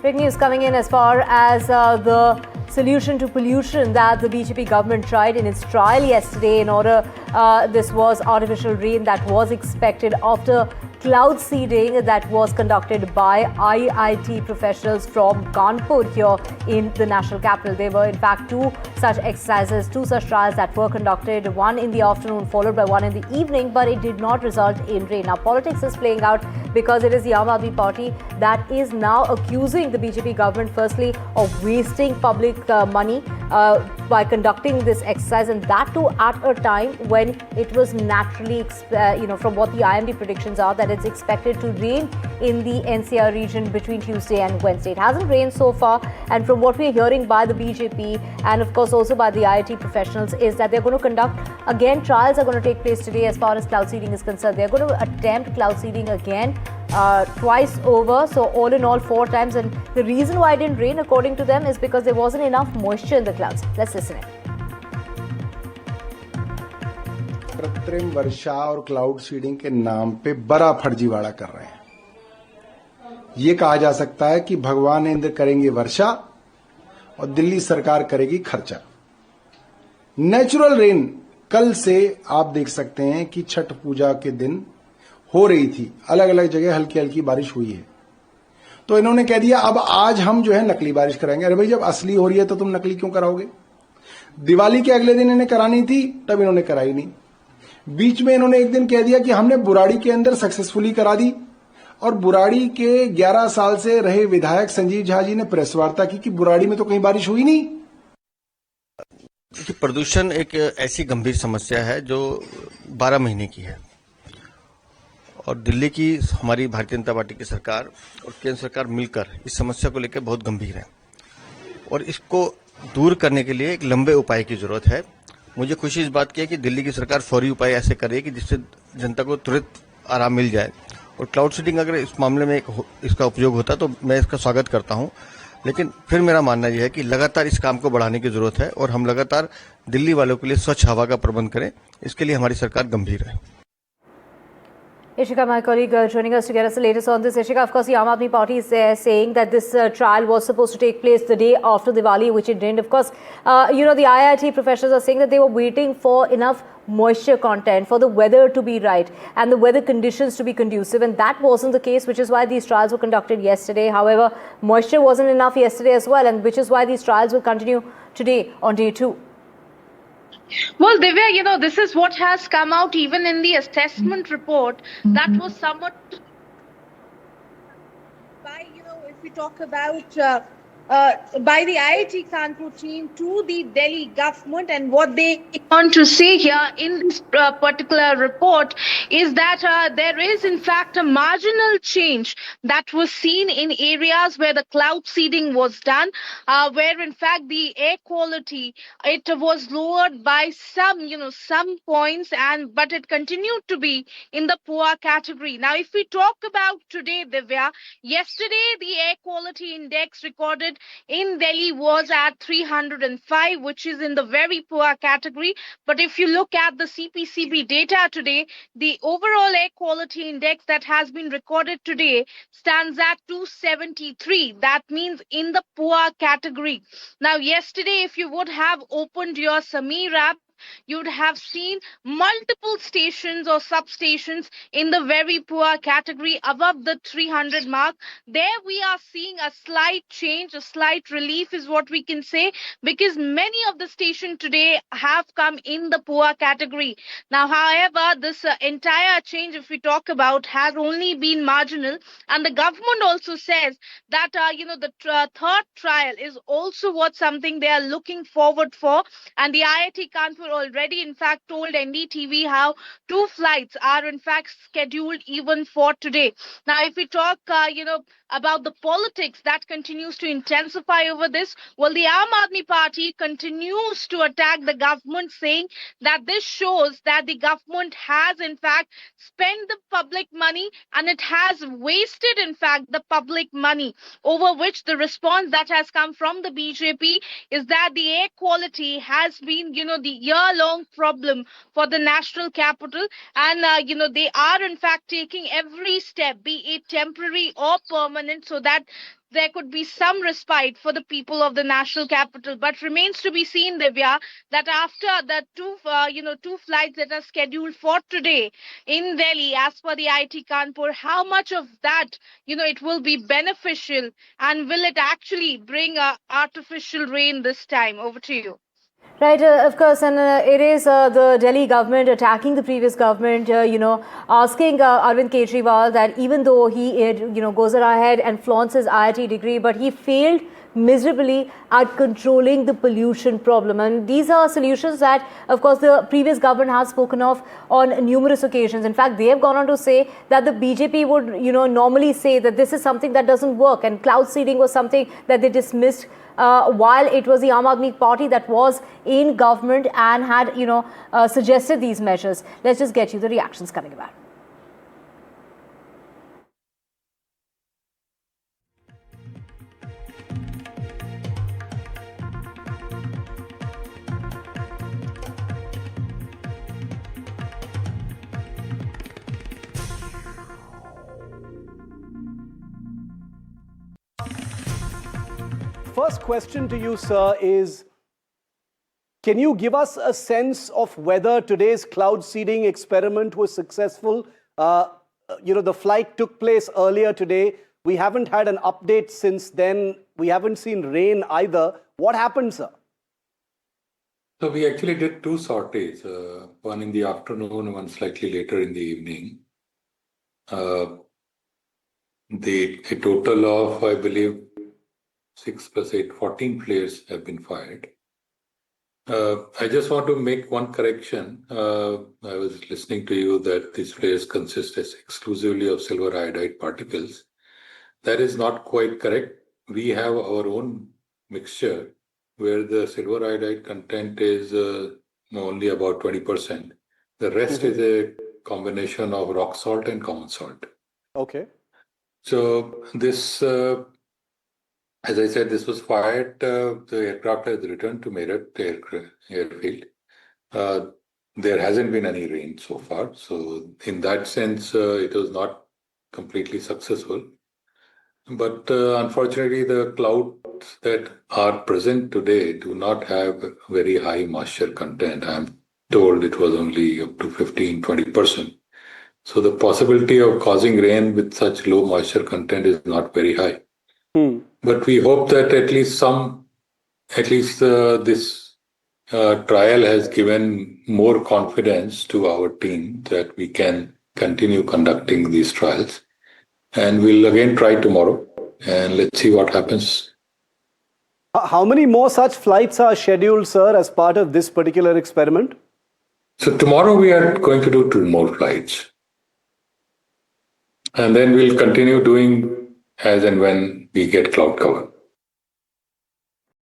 Big news coming in as far as the solution to pollution that the BJP government tried in its trial yesterday in order. This was artificial rain that was expected after cloud seeding that was conducted by IIT professionals from Kanpur here in the national capital. There were in fact two such exercises, two such trials that were conducted, one in the afternoon followed by one in the evening, but it did not result in rain. Now politics is playing out because it is the Aam Aadmi Party that is now accusing the BJP government firstly of wasting public money by conducting this exercise, and that too at a time when it was naturally, from what the IMD predictions are, that it's expected to rain in the NCR region between Tuesday and Wednesday. It hasn't rained so far, and from what we're hearing by the BJP and of course also by the IIT professionals is that they're going to conduct again, trials are going to take place today as far as cloud seeding is concerned. They're going to attempt cloud seeding again twice over, so all in all 4 times, and the reason why it didn't rain according to them is because there wasn't enough moisture in the clouds. Let's listen in. कृत्रिम वर्षा और cloud seeding के नाम पे बड़ा फर्जीवाड़ा कर रहे हैं। ये कहा जा सकता है कि भगवान इंद्र करेंगे वर्षा और दिल्ली सरकार करेगी खर्चा। नेचुरल रेन कल से आप देख सकते हैं कि छठ पूजा के दिन हो रही थी, अलग अलग जगह हल्की हल्की बारिश हुई है, तो इन्होंने कह दिया अब आज हम जो है नकली बारिश कराएंगे। अरे भाई, जब असली हो रही है तो तुम नकली क्यों कराओगे? दिवाली के अगले दिन इन्हें करानी थी, तब इन्होंने कराई नहीं। बीच में इन्होंने एक दिन कह दिया कि हमने बुराड़ी के अंदर सक्सेसफुली करा दी, और बुराड़ी के 11 साल से रहे विधायक संजीव झा जी ने प्रेस वार्ता की कि बुराड़ी में तो कहीं बारिश हुई नहीं। प्रदूषण एक ऐसी गंभीर समस्या है जो 12 महीने की है, और दिल्ली की हमारी भारतीय जनता पार्टी की सरकार और केंद्र सरकार मिलकर इस समस्या को लेकर बहुत गंभीर है, और इसको दूर करने के लिए एक लंबे उपाय की जरूरत है। मुझे खुशी इस बात की है कि दिल्ली की सरकार फौरी उपाय ऐसे करे कि जिससे जनता को तुरंत आराम मिल जाए, और क्लाउड सीडिंग अगर इस मामले में इसका उपयोग होता तो मैं इसका स्वागत करता हूं। लेकिन फिर मेरा मानना यह है कि लगातार इस काम को बढ़ाने की जरूरत है, और हम लगातार दिल्ली वालों के लिए स्वच्छ हवा का प्रबंध करें, इसके लिए हमारी सरकार गंभीर है। Ishika, my colleague, joining us to get us the latest on this. Ishika, of course, the Aam Aadmi Party is saying that this trial was supposed to take place the day after Diwali, which it didn't. Of course, the IIT professionals are saying that they were waiting for enough moisture content, for the weather to be right and the weather conditions to be conducive, and that wasn't the case, which is why these trials were conducted yesterday. However, moisture wasn't enough yesterday as well, and which is why these trials will continue today on day 2. Well, Divya, this is what has come out even in the assessment report that was somewhat by, if we talk about by the IIT Kanpur team to the Delhi government, and what they want to see here in this particular report is that there is in fact a marginal change that was seen in areas where the cloud seeding was done, where in fact the air quality, it was lowered by some points, but it continued to be in the poor category. Now, if we talk about today, Divya, yesterday the air quality index recorded in Delhi was at 305, which is in the very poor category. But if you look at the CPCB data today, the overall air quality index that has been recorded today stands at 273. That means in the poor category. Now, yesterday, if you would have opened your Sameer app, you would have seen multiple stations or substations in the very poor category above the 300 mark. There we are seeing a slight change, a slight relief is what we can say, because many of the stations today have come in the poor category. Now, however, this entire change, if we talk about, has only been marginal, and the government also says that the third trial is also something they are looking forward for, and the IIT Kanpur already in fact told NDTV how 2 flights are in fact scheduled even for today. Now, if we talk about the politics that continues to intensify over this, well, the Aam Aadmi Party continues to attack the government, saying that this shows that the government has in fact spent the public money, and it has wasted in fact the public money, over which the response that has come from the BJP is that the air quality has been the year-long problem for the national capital, and they are in fact taking every step, be it temporary or permanent, permanent so that there could be some respite for the people of the national capital. But remains to be seen, Divya, that after the two flights that are scheduled for today in Delhi, as per the IIT Kanpur, how much of that, it will be beneficial, and will it actually bring artificial rain this time? Over to you. Right, of course, and it is the Delhi government attacking the previous government, asking Arvind Kejriwal that even though he, goes ahead and flaunts his IIT degree, but he failed miserably at controlling the pollution problem. And these are solutions that, of course, the previous government has spoken of on numerous occasions. In fact, they have gone on to say that the BJP would, normally say that this is something that doesn't work, and cloud seeding was something that they dismissed while it was the Aam Aadmi Party that was in government and had, suggested these measures. Let's just get you the reactions coming about. First question to you, sir, is can you give us a sense of whether today's cloud seeding experiment was successful? The flight took place earlier today. We haven't had an update since then. We haven't seen rain either. What happened, sir? So we actually did two sorties, one in the afternoon, one slightly later in the evening. A total of, I believe, 6 plus 8, 14 flares have been fired. I just want to make one correction. I was listening to you that these flares consist exclusively of silver iodide particles. That is not quite correct. We have our own mixture where the silver iodide content is only about 20%. The rest is a combination of rock salt and common salt. Okay. So this, as I said, this was fired. The aircraft has returned to Meerut airfield. There hasn't been any rain so far. So in that sense, it was not completely successful. But unfortunately, the clouds that are present today do not have very high moisture content. I'm told it was only up to 15-20%. So the possibility of causing rain with such low moisture content is not very high. But we hope that at least this trial has given more confidence to our team that we can continue conducting these trials. And we'll again try tomorrow, and let's see what happens. How many more such flights are scheduled, sir, as part of this particular experiment? So tomorrow we are going to do 2 more flights. And then we'll continue doing as and when we get cloud cover.